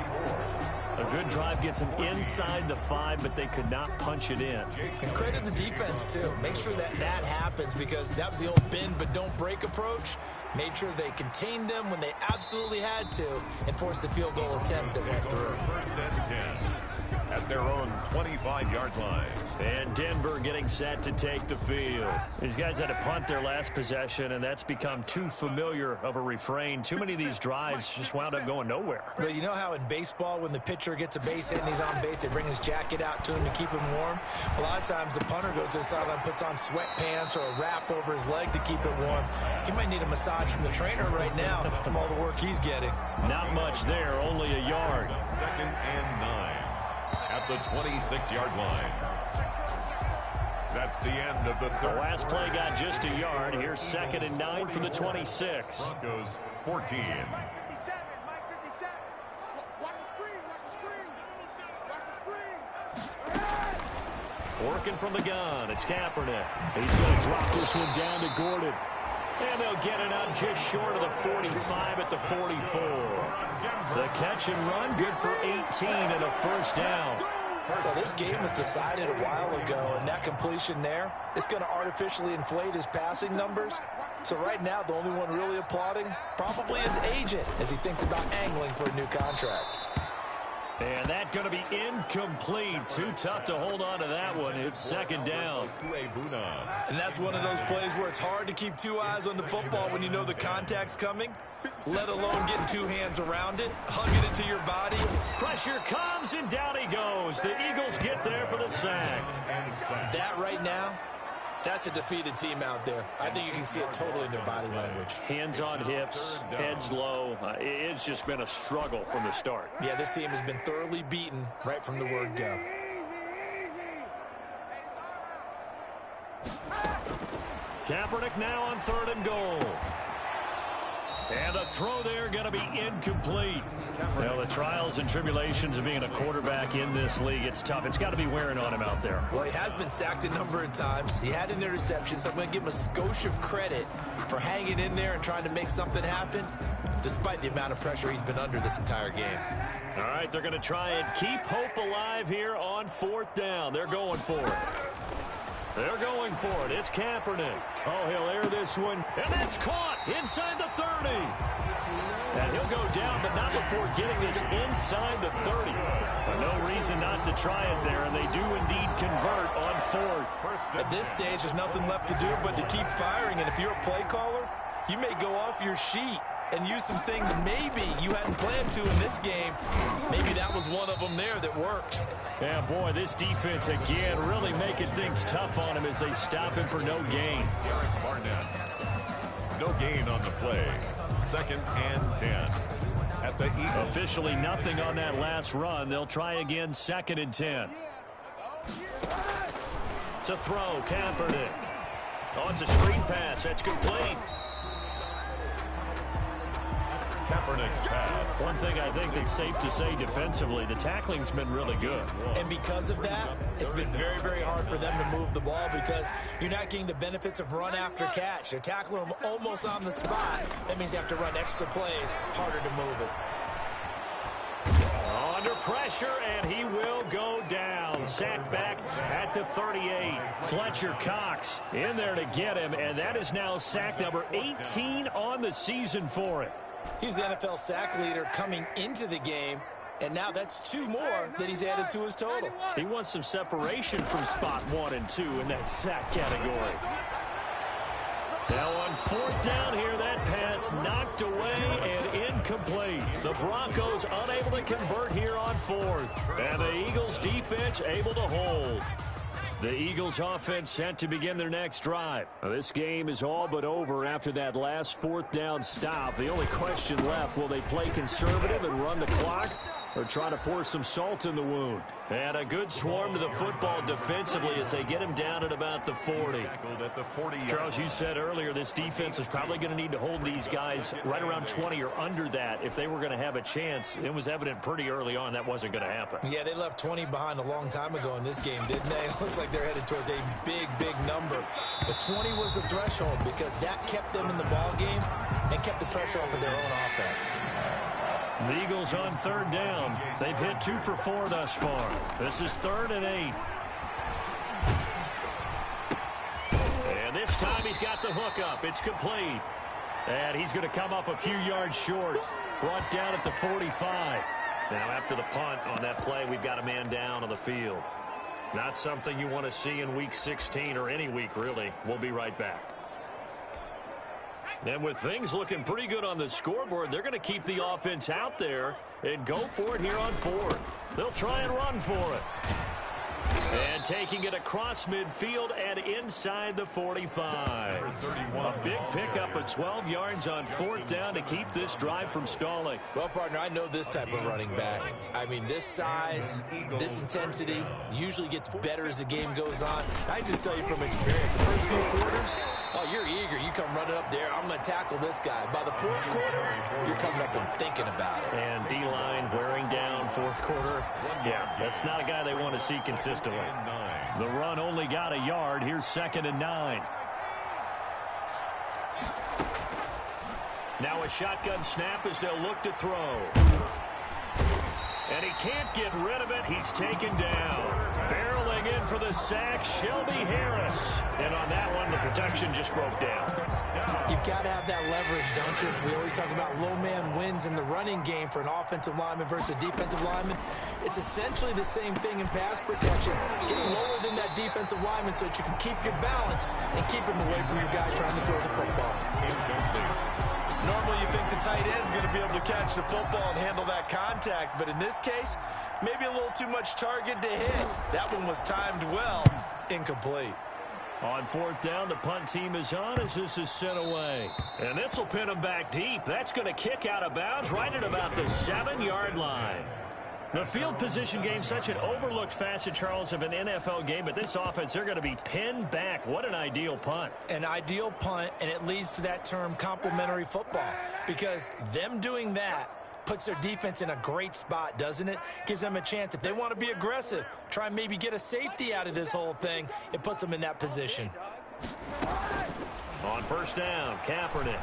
A good drive gets them inside the 5, but they could not punch it in. And credit the defense, too. Make sure that happens, because that was the old bend but don't break approach. Made sure they contained them when they absolutely had to and forced the field goal attempt that went through. First and 10 at their own 25-yard line. And Denver getting set to take the field. These guys had to punt their last possession, and that's become too familiar of a refrain. Too many of these drives just wound up going nowhere. But you know how in baseball, when the pitcher gets a base hit and he's on base, they bring his jacket out to him to keep him warm? A lot of times the punter goes to the sideline, puts on sweatpants or a wrap over his leg to keep it warm. He might need a massage from the trainer right now from all the work he's getting. Not much there, only a yard. Second and 9 at the 26-yard line. That's the end of the third. The last play got just a yard. Here's 2nd and 9 from the 26. Broncos 14. Mike 57, Mike 57. Watch the screen, watch the screen. Watch the screen. Working from the gun, it's Kaepernick. He's going to drop this one down to Gordon. And they'll get it up just short of the 45 at the 44. The catch and run, good for 18 and a first down. Well, this game was decided a while ago, and that completion there is going to artificially inflate his passing numbers. So right now, the only one really applauding probably his agent as he thinks about angling for a new contract. And that's going to be incomplete. Too tough to hold on to that one. It's 2nd down. And that's one of those plays where it's hard to keep two eyes on the football when you know the contact's coming, let alone getting two hands around it, hugging it to your body. Pressure comes, and down he goes. The Eagles get there for the sack. That right now, that's a defeated team out there. I think you can see it totally in their body language. Hands on hips, heads low. It's just been a struggle from the start. Yeah, this team has been thoroughly beaten right from the word go. Kaepernick now on 3rd and goal. And the throw there going to be incomplete. Well, the trials and tribulations of being a quarterback in this league, it's tough. It's got to be wearing on him out there. Well, he has been sacked a number of times. He had an interception, so I'm going to give him a skosh of credit for hanging in there and trying to make something happen, despite the amount of pressure he's been under this entire game. All right, they're going to try and keep hope alive here on 4th down. They're going for it. They're going for it. It's Kaepernick. Oh, he'll air this one. And that's caught inside the 30. And he'll go down, but not before getting this inside the 30. But no reason not to try it there, and they do indeed convert on 4th. At this stage, there's nothing left to do but to keep firing. And if you're a play caller, you may go off your sheet and use some things maybe you hadn't planned to in this game. Maybe that was one of them there that worked. Yeah, boy, this defense again really making things tough on him as they stop him for no gain. Barnett. No gain on the play. 2nd and 10 at the Eagles. Officially nothing on that last run. They'll try again, 2nd and 10. To throw, Kaepernick. Oh, it's a screen pass. That's complete. Kaepernick's pass. One thing I think that's safe to say defensively, the tackling's been really good. And because of that, it's been very, very hard for them to move the ball because you're not getting the benefits of run after catch. They're tackling them almost on the spot. That means you have to run extra plays, harder to move it. Under pressure, and he will go down. Sacked back at the 38. Fletcher Cox in there to get him, and that is now sack number 18 on the season for him. He's the NFL sack leader coming into the game, and now that's 2 more that he's added to his total. He wants some separation from spot 1 and 2 in that sack category. Now on 4th down here, that pass knocked away and incomplete. The Broncos unable to convert here on 4th. And the Eagles defense able to hold. The Eagles offense set to begin their next drive. Now, this game is all but over after that last 4th down stop. The only question left, will they play conservative and run the clock? or try to pour some salt in the wound. And a good swarm to the football defensively as they get him down at about the 40. Charles, you said earlier this defense is probably going to need to hold these guys right around 20 or under that if they were going to have a chance. It was evident pretty early on that wasn't going to happen. Yeah, they left 20 behind a long time ago in this game, didn't they? It looks like they're headed towards a big, big number. But 20 was the threshold because that kept them in the ball game and kept the pressure off of their own offense. The Eagles on 3rd down. They've hit 2 for 4 thus far. This is 3rd and 8. And this time he's got the hook up. It's complete. And he's going to come up a few yards short. Brought down at the 45. Now after the punt on that play, we've got a man down on the field. Not something you want to see in Week 16 or any week, really. We'll be right back. And with things looking pretty good on the scoreboard, they're going to keep the offense out there and go for it here on 4th. They'll try and run for it. And taking it across midfield and inside the 45. A big pickup of 12 yards on 4th down to keep this drive from stalling. Well, partner, I know this type of running back. I mean, this size, this intensity usually gets better as the game goes on. I just tell you from experience, the first few quarters, oh, you're eager. You come running up there. I'm going to tackle this guy. By the 4th quarter, you're coming up and thinking about it. And D-line wearing down 4th quarter. Yeah, that's not a guy they want to see consistently. The run only got a yard. Here's 2nd and 9. Now a shotgun snap as they'll look to throw. And he can't get rid of it. He's taken down. Barreling in for the sack, Shelby Harris. And on that one, the protection just broke down. You've got to have that leverage, don't you? We always talk about low man wins in the running game for an offensive lineman versus a defensive lineman. It's essentially the same thing in pass protection. Get lower than that defensive lineman so that you can keep your balance and keep him away from your guy trying to throw the football. Normally you think the tight end's going to be able to catch the football and handle that contact, but in this case, maybe a little too much target to hit. That one was timed well, incomplete. On 4th down, the punt team is on as this is sent away. And this will pin them back deep. That's going to kick out of bounds right at about the 7-yard line. The field position game, such an overlooked facet, Charles, of an NFL game, but this offense, they're going to be pinned back. What an ideal punt. An ideal punt, and it leads to that term complementary football, because them doing that puts their defense in a great spot, doesn't it? Gives them a chance. If they want to be aggressive, try and maybe get a safety out of this whole thing, it puts them in that position. On 1st down, Kaepernick.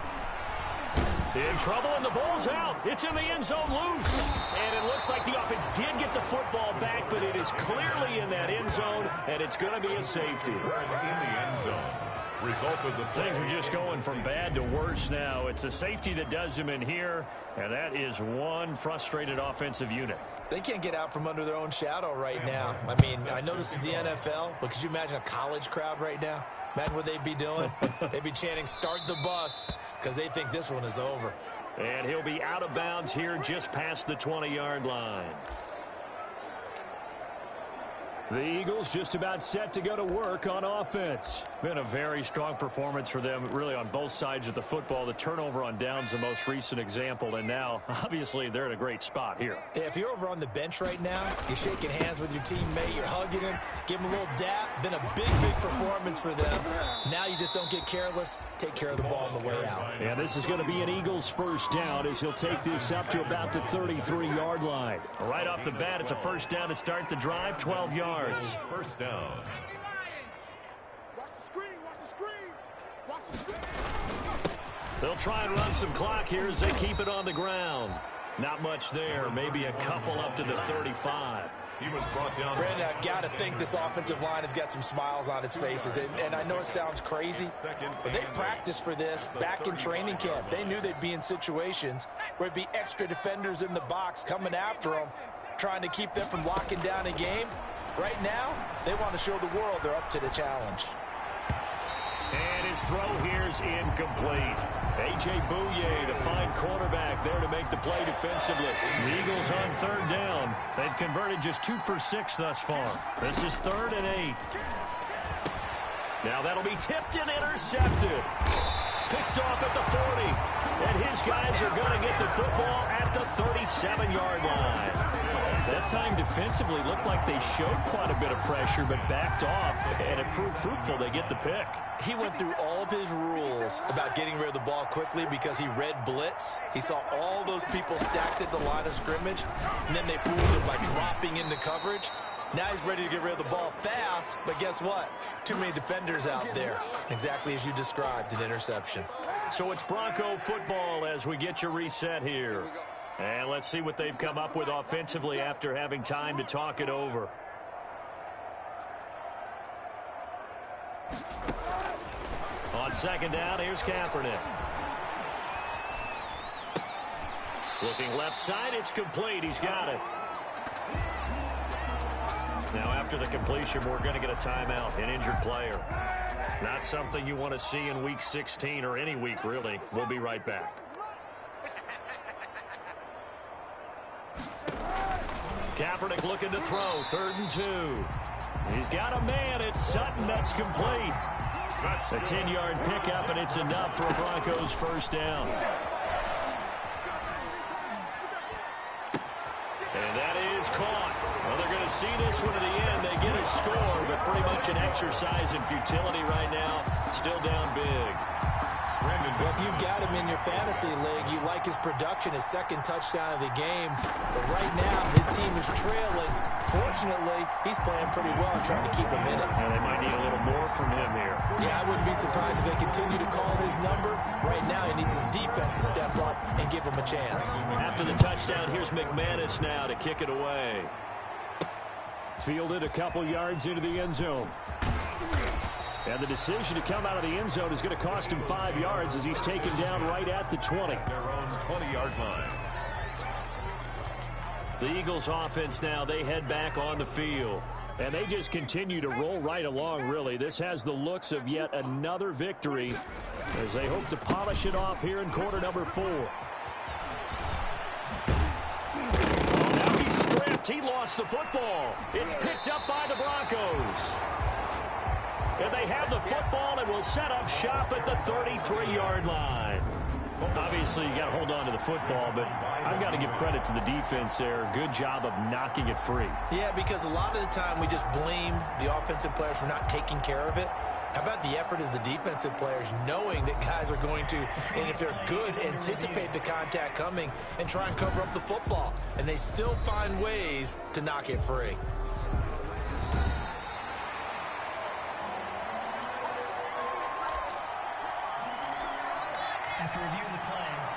In trouble, and the ball's out. It's in the end zone loose. And it looks like the offense did get the football back, but it is clearly in that end zone, and it's going to be a safety. In the end zone. Result of the play. Things are just going from bad to worse now. It's a safety that does him in here, and that is one frustrated offensive unit. They can't get out from under their own shadow right now. I mean, I know this is the NFL, but could you imagine a college crowd right now? Imagine what they'd be doing. They'd be chanting, "Start the bus," because they think this one is over. And he'll be out of bounds here just past the 20-yard line. The Eagles just about set to go to work on offense. Been a very strong performance for them, really, on both sides of the football. The turnover on downs, the most recent example, and now, obviously, they're in a great spot here. Yeah, if you're over on the bench right now, you're shaking hands with your teammate, you're hugging him, give him a little dap. Been a big, big performance for them. Now you just don't get careless. Take care of the ball on the way out. And this is going to be an Eagles 1st down as he'll take this up to about the 33-yard line. Right off the bat, it's a 1st down to start the drive, 12 yards. 1st down. Watch the screen, watch the screen, watch the screen. They'll try and run some clock here as they keep it on the ground. Not much there, maybe a couple up to the 35. He was brought down. Brandon, I've got to think this offensive line has got some smiles on its faces. And I know it sounds crazy, but they practiced for this back in training camp. They knew they'd be in situations where it'd be extra defenders in the box coming after them, trying to keep them from locking down a game. Right now, they want to show the world they're up to the challenge. And his throw here's incomplete. A.J. Bouye, the fine quarterback, there to make the play defensively. The Eagles on 3rd down. They've converted just 2 for 6 thus far. This is 3rd and 8. Now that'll be tipped and intercepted. Picked off at the 40. And his guys are going to get the football at the 37-yard line. That time defensively looked like they showed quite a bit of pressure but backed off, and it proved fruitful. They get the pick. He went through all of his rules about getting rid of the ball quickly because he read blitz. He saw all those people stacked at the line of scrimmage, and then they fooled him by dropping into coverage. Now he's ready to get rid of the ball fast, but guess what? Too many defenders out there. Exactly as you described, an interception. So it's Bronco football as we get your reset here. And let's see what they've come up with offensively after having time to talk it over. On second down, here's Kaepernick. Looking left side, it's complete. He's got it. Now after the completion, we're going to get a timeout, an injured player. Not something you want to see in Week 16 or any week, really. We'll be right back. Kaepernick looking to throw, 3rd and 2. He's got a man. It's Sutton. That's complete. A 10-yard pickup, and it's enough for a Broncos first down. And that is caught. Well, they're going to see this one to the end. They get a score, but pretty much an exercise in futility right now. Still down big. Well, if you've got him in your fantasy league, you like his production, his second touchdown of the game. But right now, his team is trailing. Fortunately, he's playing pretty well and trying to keep him in it. And they might need a little more from him here. Yeah, I wouldn't be surprised if they continue to call his number. Right now, he needs his defense to step up and give him a chance. After the touchdown, here's McManus now to kick it away. Fielded a couple yards into the end zone. And the decision to come out of the end zone is going to cost him 5 yards as he's taken down right at the 20. Their own 20-yard line. The Eagles offense now, they head back on the field. And they just continue to roll right along, really. This has the looks of yet another victory as they hope to polish it off here in quarter number 4. Oh, now he's stripped. He lost the football. It's picked up by the Broncos. And they have the football and will set up shop at the 33-yard line. Obviously, you got to hold on to the football, but I've got to give credit to the defense there. Good job of knocking it free. Yeah, because a lot of the time we just blame the offensive players for not taking care of it. How about the effort of the defensive players knowing that guys are going to, and if they're good, anticipate the contact coming and try and cover up the football. And they still find ways to knock it free.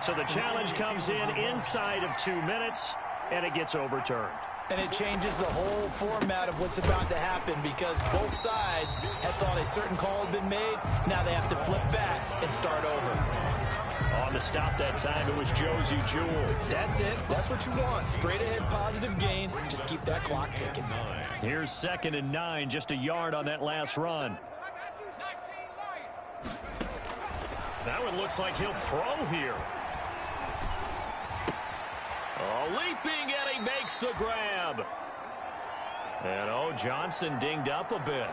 So the challenge comes in inside of 2 minutes, and it gets overturned. And it changes the whole format of what's about to happen because both sides had thought a certain call had been made. Now they have to flip back and start over. On the stop that time, it was Josie Jewell. That's it. That's what you want. Straight ahead positive gain. Just keep that clock ticking. Here's 2nd and 9, just a yard on that last run. Now it looks like he'll throw here. Oh, leaping, and he makes the grab. And, Johnson dinged up a bit.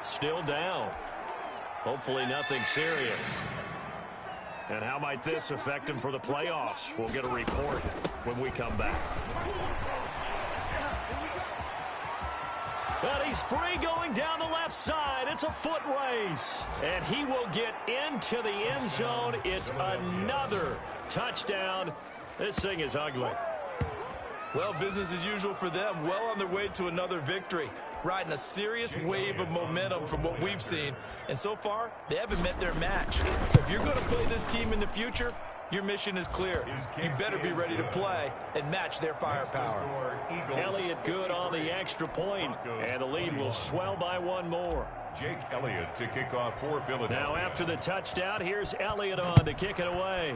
Still down. Hopefully nothing serious. And how might this affect him for the playoffs? We'll get a report when we come back. And he's free going down the left side. It's a foot race. And he will get into the end zone. It's another touchdown. This thing is ugly. Well, business as usual for them. Well on their way to another victory. Riding a serious wave of momentum from what we've seen. And so far, they haven't met their match. So if you're going to play this team in the future, your mission is clear. You better be ready to play and match their firepower. Elliott good on the extra point, and the lead will swell by one more. Jake Elliott to kick off for Philadelphia. Now after the touchdown, here's Elliott on to kick it away.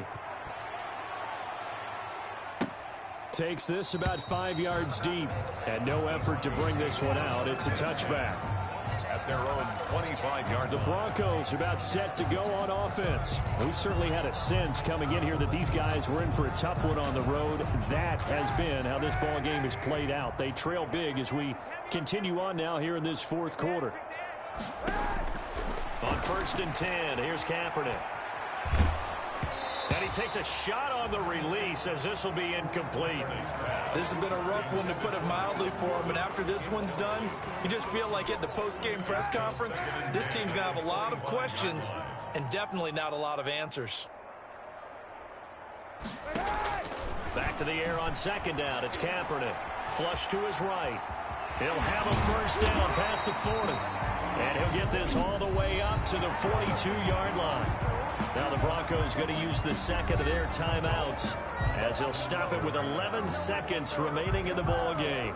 Takes this about 5 yards deep, and no effort to bring this one out. It's a touchback. At their own 25-yard The Broncos are about set to go on offense. We certainly had a sense coming in here that these guys were in for a tough one on the road. That has been how this ball game has played out. They trail big as we continue on now here in this 4th quarter. On 1st and 10, here's Kaepernick. And he takes a shot on the release as this will be incomplete. This has been a rough one, to put it mildly, for him. And after this one's done, you just feel like at the post-game press conference, this team's going to have a lot of questions and definitely not a lot of answers. Back to the air on second down. It's Kaepernick. Flush to his right. He'll have a first down past the 40. And he'll get this all the way up to the 42-yard line. Now the Broncos going to use the second of their timeouts as he'll stop it with 11 seconds remaining in the ball game.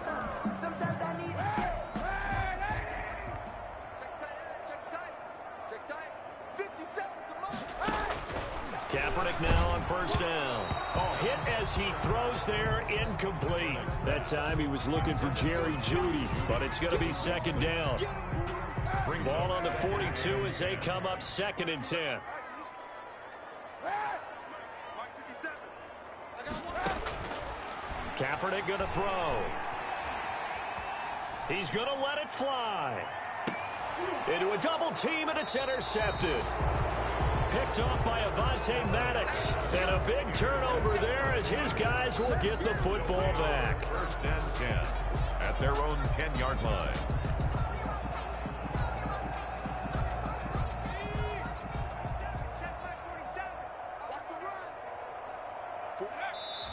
Kaepernick now on first down. Oh, hit as he throws there, incomplete. That time he was looking for Jerry Jeudy, but it's going to be second down. Ball on the 42 as they come up 2nd and 10. Kaepernick going to throw. He's going to let it fly. Into a double team, and it's intercepted. Picked off by Avonte Maddox. And a big turnover there as his guys will get the football back. 1st and 10 at their own 10-yard line.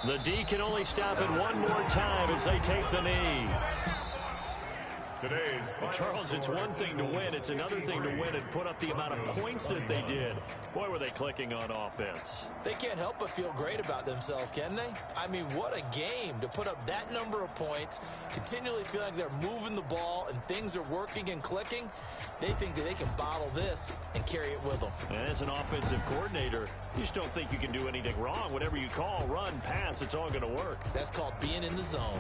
The D can only stop it one more time as they take the knee. Charles, it's one thing to win. It's another thing to win and put up the amount of points that they did. Boy, were they clicking on offense. They can't help but feel great about themselves, can they? I mean, what a game to put up that number of points, continually feel like they're moving the ball and things are working and clicking. They think that they can bottle this and carry it with them. And as an offensive coordinator, you just don't think you can do anything wrong. Whatever you call, run, pass, it's all going to work. That's called being in the zone.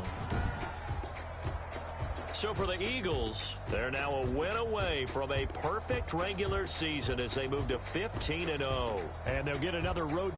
So for the Eagles, they're now a win away from a perfect regular season as they move to 15-0. And they'll get another road